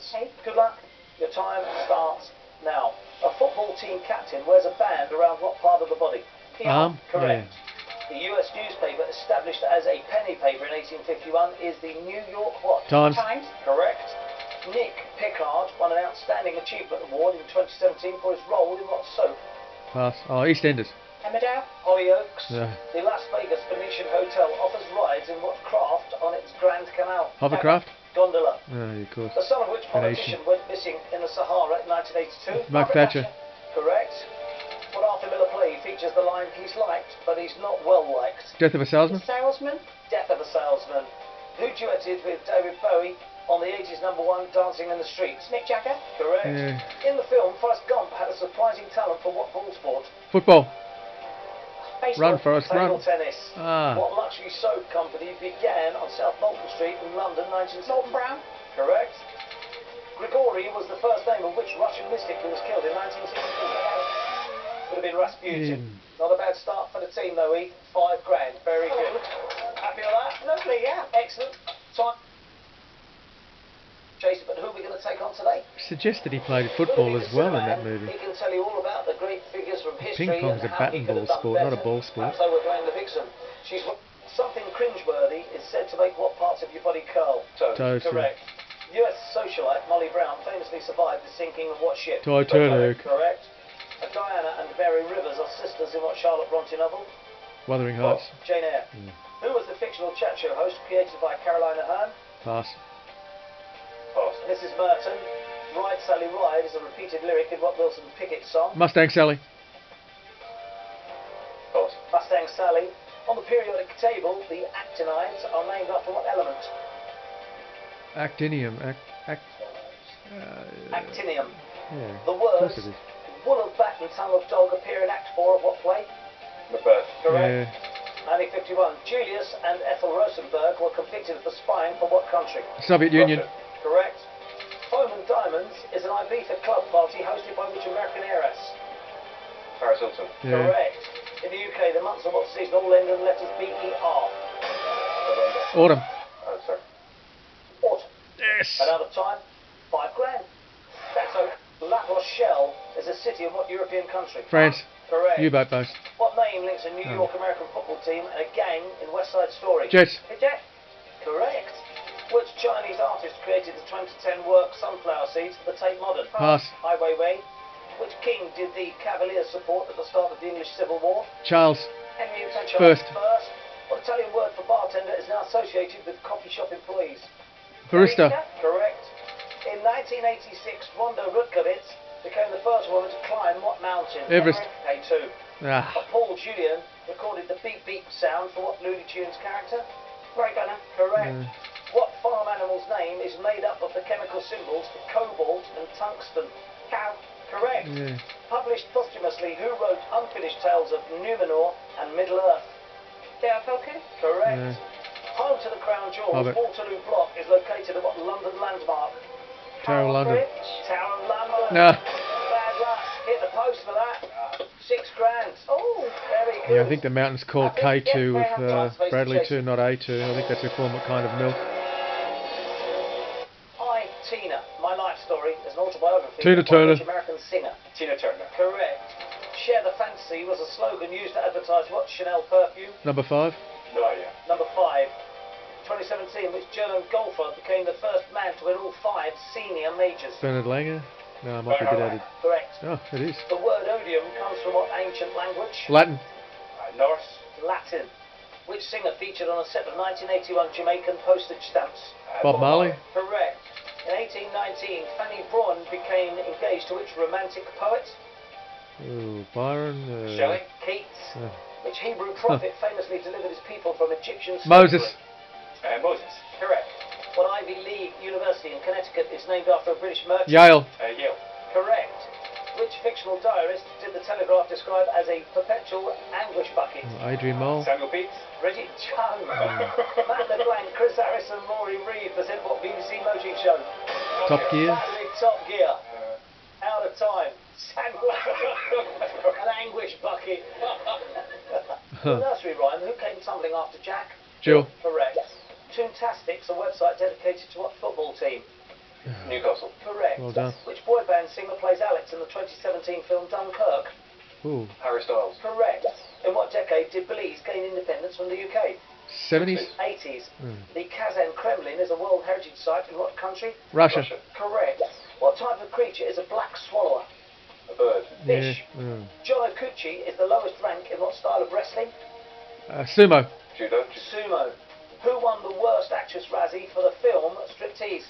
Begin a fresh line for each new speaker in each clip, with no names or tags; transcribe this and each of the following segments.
chance.
Okay.
Good luck. Your time starts now. A football team captain wears a band around what part of the body? The arm. Correct.
Yeah.
The US newspaper established as a penny paper in 1851 is the New York what?
Times.
Times.
Correct. Nick Pickard won an Outstanding Achievement Award in 2017 for his role in what soap?
Pass. Oh, EastEnders.
Emmerdale.
Hollyoaks.
Yeah.
The Las Vegas Venetian Hotel offers rides in what craft on its Grand Canal?
Hovercraft.
Gondola.
Oh, yeah, of course.
The son of which
Venetian.
politician went missing in the Sahara in 1982?
Mark Thatcher.
Correct. What Arthur Miller play features the line, he's liked, but he's not well liked?
Death of a Salesman.
Salesman.
Death of a Salesman. Who duetted with David Bowie on the 80s #1 Dancing in the Streets?
Mick Jagger.
Correct.
Yeah.
In the film, Forrest Gump had a surprising talent for what ball sport?
Football.
Baseball.
Run, Forrest,
Table
run.
tennis.
Ah.
What luxury soap company began on South Bolton Street in London, 1960?
Morton Brown.
Correct. Grigori was the first name of which Russian mystic who was killed in 1964? Would have been Rasputin. Not a bad start for the team though, Heath. £5 grand. Very good. Happy with that?
Lovely, yeah.
Excellent. Time. Jason, but who are we going to take on today?
Suggested he played football as well in that movie.
He can tell you all about the great figures from history.
Ping pong's a
and
bat
how he
and
could
ball
have done
sport, not a
better.
ball sport.
Perhaps they were Dwayne the Vixen. She's something cringeworthy is said to make what parts of your body curl?
Toes.
Correct. US socialite Molly Brown famously survived the sinking of what ship?
Titanic.
Correct. Diana and Mary Rivers are sisters in what Charlotte Bronte novel?
Wuthering Heights.
Jane Eyre. Who was the fictional chat show host created by Carolina Hearn?
Pass.
Mrs. Merton. Ride Sally Ride is a repeated lyric in what Wilson Pickett song?
Mustang Sally.
Mustang Sally. On the periodic table, the actinides are named after what element?
Actinium.
Actinium.
Yeah.
The
Of course
words
it is.
wool of bat and tongue of dog appear in Act 4 of what play?
Macbeth.
Correct.
Yeah.
1951. Julius and Ethel Rosenberg were convicted for spying for what country?
Soviet Union.
Correct. Foam and Diamonds is an Ibiza club party hosted by which American heiress?
Paris Hilton.
Yeah.
Correct. In the UK, the months of what season all end in the letters B-E-R?
November.
Autumn.
Oh, sorry.
Autumn.
Yes.
Another time, £5 grand. That's a La Rochelle is a city of what European country?
France.
Correct.
U-boat base.
What name links a New York American football team and a gang in West Side Story?
Jets.
The Jet.
Correct. Which Chinese artist created the 2010 work Sunflower Seeds for the Tate Modern?
Pass.
Ai Weiwei. Which king did the Cavaliers support at the start of the English Civil War?
Charles.
Henry
Charles
First.
What Italian word for bartender is now associated with coffee shop employees?
Barista.
Correct. In 1986, Wanda Rutgers became the first woman to climb what mountain?
Everest.
A2.
Ah.
Paul Julian recorded the beep beep sound for what Looney Tunes character?
Roy Gunner.
Correct. What farm animal's name is made up of the chemical symbols for cobalt and tungsten?
Cow.
Correct.
Yeah.
Published posthumously, who wrote Unfinished Tales of Numenor and Middle Earth?
Dale Falcon.
Correct.
Yeah.
Home to the Crown Jewels,
Hobbit.
Waterloo Block is located at what London landmark?
Tower of London.
Bridge.
Tower of London.
No.
Bad luck. Hit the post for that. £6 grand.
Oh.
Very good.
Yeah, I think the mountain's called
I think,
K2
yeah,
with Bradley 2, not A2. I think that's a form of kind of milk.
I, Tina, My Life Story is an autobiography
Tina
of
Turner.
which American singer?
Tina Turner.
Correct. Share the Fantasy was a slogan used to advertise what Chanel perfume?
Number 5.
No idea.
Number 5. 2017, which German golfer became the first man to win all 5 senior majors?
Bernard Langer. No, I might be a bit added.
Correct.
Oh, it is.
The word odium comes from what ancient language?
Latin.
Norse.
Latin. Which singer featured on a set of 1981 Jamaican postage stamps?
Bob Marley.
Correct. In 1819, Fanny Braun became engaged to which romantic poet?
Ooh, Byron.
Shelley.
Keats. Which Hebrew prophet famously delivered his people from Egyptian slavery?
Moses.
Moses.
Correct. What Ivy League university in Connecticut is named after a British merchant?
Yale.
Yale.
Correct. Which fictional diarist did the Telegraph describe as a perpetual anguish bucket?
Adrian Mole.
Samuel Pepys.
Bridget Jones. Matt LeBlanc, Chris Harris and Rory Reid present what BBC motoring show?
Top Gear.
Saturday Top Gear. Out of time. An anguish bucket. The nursery rhyme, who came tumbling after Jack?
Jill.
Correct. Toontastic's a website dedicated to what football team?
Newcastle.
Correct.
Well done.
Which boy band singer plays Alex in the 2017 film Dunkirk?
Ooh.
Harry Styles.
Correct. In what decade did Belize gain independence from the UK?
70s?
80s.
Mm.
The Kazan Kremlin is a World Heritage Site in what country?
Russia.
Correct. What type of creature is a black swallower?
A bird.
Fish.
Yeah. Mm.
John Okuchi is the lowest rank in what style of wrestling?
Sumo.
Judo.
Sumo. Who won the Worst Actress Razzie for the film Striptease?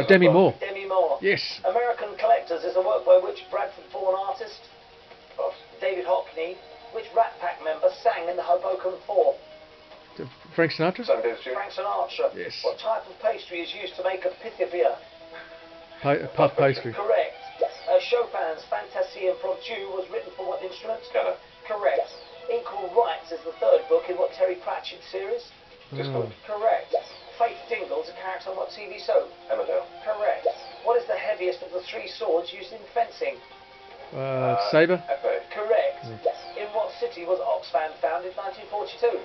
Demi Moore.
Demi Moore.
Yes.
American Collectors is a work by which Bradford-born artist?
Pass.
David Hockney. Which Rat Pack member sang in the Hoboken Four?
Frank Sinatra?
Sammy Davis Jr.
Frank Sinatra.
Yes.
What type of pastry is used to make a pithy beer?
Puff pastry.
Correct. Chopin's Fantasie Impromptu was written for what instrument?
Piano.
Correct. Equal Rights is the third book in what Terry Pratchett series?
Mm.
Correct. Faith Dingle's a character on what TV soap?
Emmerdale.
Correct. What is the heaviest of the three swords used in fencing?
Sabre?
FA.
Correct. In what city was Oxfam founded in 1942?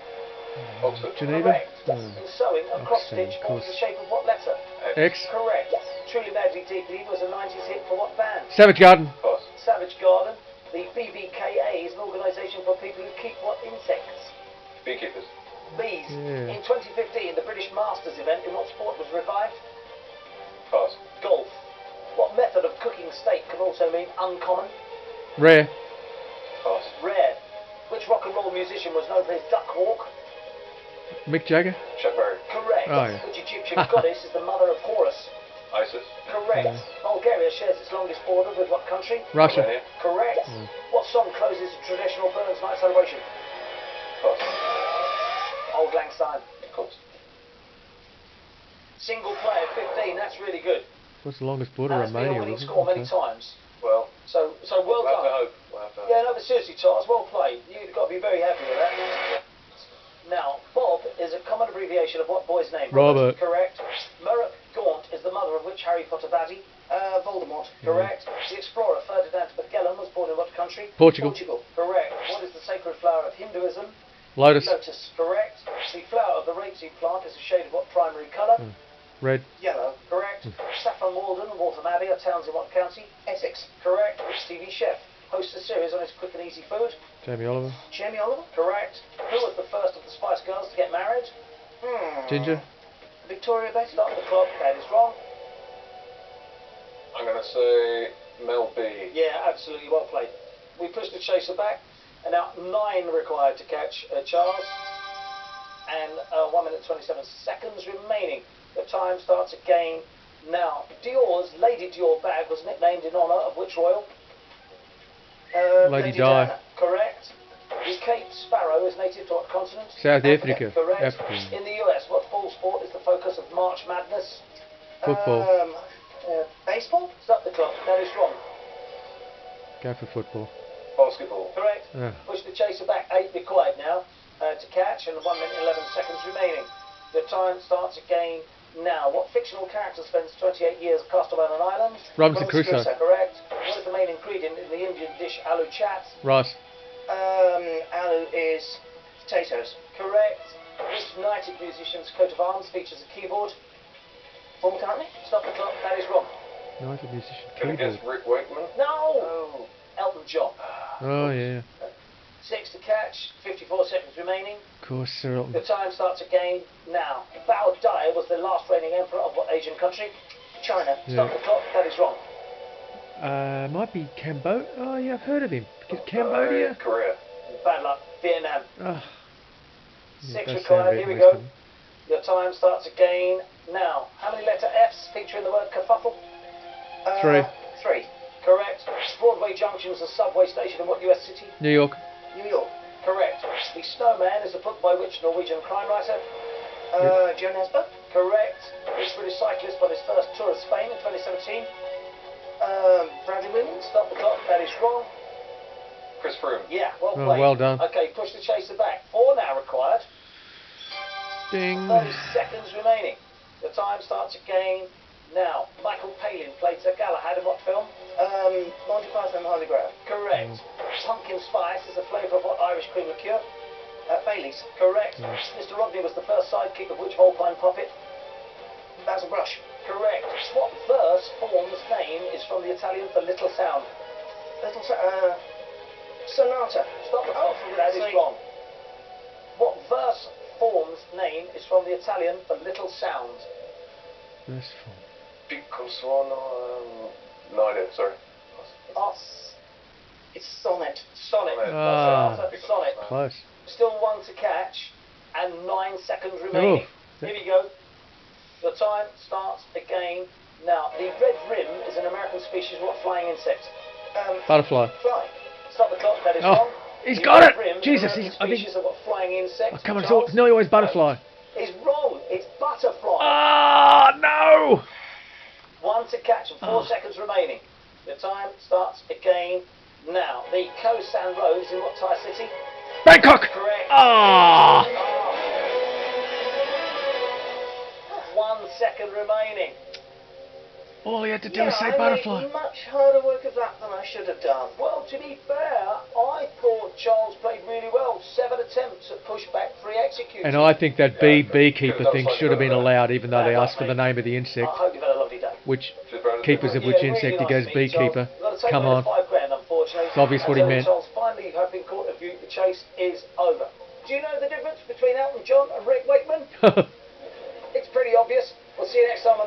Oxford.
Geneva?
Correct. In sewing, a cross
Oxfam,
stitch
of
forms
course.
the shape of what letter?
X?
Correct. Truly Madly Deeply was a 90s hit for what band?
Savage Garden.
Pass.
Savage Garden. The BBKA is an organisation for people who keep what insects?
Beekeepers.
Bees.
Yeah.
In 2015, the British Masters event in what sport was revived?
Pass.
Golf. What method of cooking steak can also mean uncommon?
Rare.
Pass.
Rare. Which rock and roll musician was known for his duck walk?
Mick Jagger.
Correct.
Chuck Berry.
Oh, yeah.
Which Egyptian goddess is the mother of Horus?
Isis.
Correct. Bulgaria shares its longest border with what country?
Russia.
Romania.
Correct. What song closes a traditional Burns night celebration?
Pass.
Old Lang Syne.
Of course.
Single player, 15. That's really good.
What's the longest border?
That's been a
Romania,
winning
wasn't it?
score many
Okay.
times.
Well,
So well
we'll have to
done.
hope. We'll have to hope.
Yeah, no, but seriously, Charles, well played. You've got to be very happy with that. Now, Bob is a common abbreviation of what boy's name?
Robert.
Correct. Murrock Gaunt is the mother of which Harry Potter baddie? Voldemort. Correct. The explorer Ferdinand Magellan was born in what country?
Portugal.
Correct. What is the sacred flower of Hinduism?
Lotus.
Lotus. Correct. The flower of the rapeseed plant is a shade of what primary colour?
Red.
Yellow. Correct. Saffron Walden and Waltham Abbey are towns in what county? Essex. Correct. Which TV chef hosts a series on his quick and easy food?
Jamie Oliver.
Jamie Oliver. Correct. Who was the first of the Spice Girls to get married?
Ginger.
Victoria Beckham. Stop the clock. That is wrong.
I'm going to say Mel B.
Yeah, absolutely well played. We pushed the chaser back, and now 9 required to catch Charles, and 1 minute 27 seconds remaining. The time starts again now. Dior's Lady Dior bag was nicknamed in honour of which royal?
Lady Di.
Diana. Correct. The Cape Sparrow is native to what continent?
South Africa.
Correct.
Africa.
In the US, what fall sport is the focus of March Madness?
Football.
Baseball? Stop the clock. That is wrong.
Go for football.
Basketball.
Correct.
Ah.
Push the chaser back. 8 required now to catch, and 1 minute 11 seconds remaining. The time starts again now. What fictional character spends 28 years cast away on an island?
Robinson Crusoe.
Correct. What is the main ingredient in the Indian dish aloo chat?
Rice.
Aloo is potatoes. Correct. Which United musician's coat of arms features a keyboard? Paul McCartney? Stop the clock. That is wrong.
United musician.
Can I guess
Keyboard.
Rick Wakeman?
No. Elton John.
Oh, yeah.
6 to catch. 54 seconds remaining.
Of course, Sir Elton.
The time starts again now. Bao Dai was the last reigning emperor of what Asian country? China. Stop
Yeah.
the clock. That is wrong.
Might be Cambodia. Oh, yeah, I've heard of him. Cambodia.
Korea.
Bad luck. Vietnam.
Oh.
6
does sound
required. Here we go.
Western.
Your time starts again now. How many letter F's feature in the word kerfuffle?
3.
3. Correct. Broadway Junction is a subway station in what US city?
New York.
New York. Correct. The Snowman is a book by which Norwegian crime writer? Joan Nesbø. Correct. Which British cyclist won his first Tour of Spain in 2017? Bradley Williams. Stop the clock. That is wrong.
Chris Froome.
Yeah, well
Oh,
played.
well done.
Okay, push the chaser back. 4 now required.
Ding.
30 seconds remaining. The time starts again now. Michael Palin played Sir Galahad in what film? Monty Python and the Holy Grail. Correct. Pumpkin spice is a flavour of what Irish cream liqueur? Bailey's. Correct. Mr. Rodney was the first sidekick of which Volpine puppet? Basil Brush. Correct. What from the Italian for little sound?
Sonata.
Stop the
Oh,
clock. That is
sweet.
wrong. What verse form's name is from the Italian for little sound?
Verse form.
Piccolo suono. No idea. Sorry.
It's sonnet.
Sonnet.
Ah.
Sonnet.
Close.
Still one to catch and 9 seconds remaining.
Oh.
Here we go. The time starts again. Now, the red rim is an American species. What flying insect?
Butterfly.
Fly.
Stop the clock. That is
Oh,
wrong.
he's
The
got
red
it.
rim is
Jesus,
an
he's.
American
I think.
species of what flying insect?
Oh, come on,
Charles?
it's nearly always butterfly.
It's wrong. It's butterfly.
Ah, no!
1 to catch and 4 seconds remaining. The time starts again now. The Koh San Road is in what Thai city?
Bangkok!
Correct.
Ah!
1 second remaining.
All he had to do
Yeah,
was say
I
butterfly.
made much harder work of that than I should have done.
Well, to be fair, I thought Charles played really well. 7 attempts at pushback, 3 executed.
And I think that
Yeah,
beekeeper
could've done
thing
something
should have been
better there.
allowed, even though they asked for the name of the
I
insect.
hope you've had a lovely day.
Which
Super
keepers of
Yeah,
which
really
insect? He
nice
goes
to meet you,
beekeeper.
Charles. You've got to take
Come
away
on.
the 5 grand, unfortunately.
It's obvious what he
And
meant.
Charles, finally, you have been caught of you. The chase is over. Do you know the difference between Elton John and Rick Wakeman? It's pretty obvious. We'll see you next time on the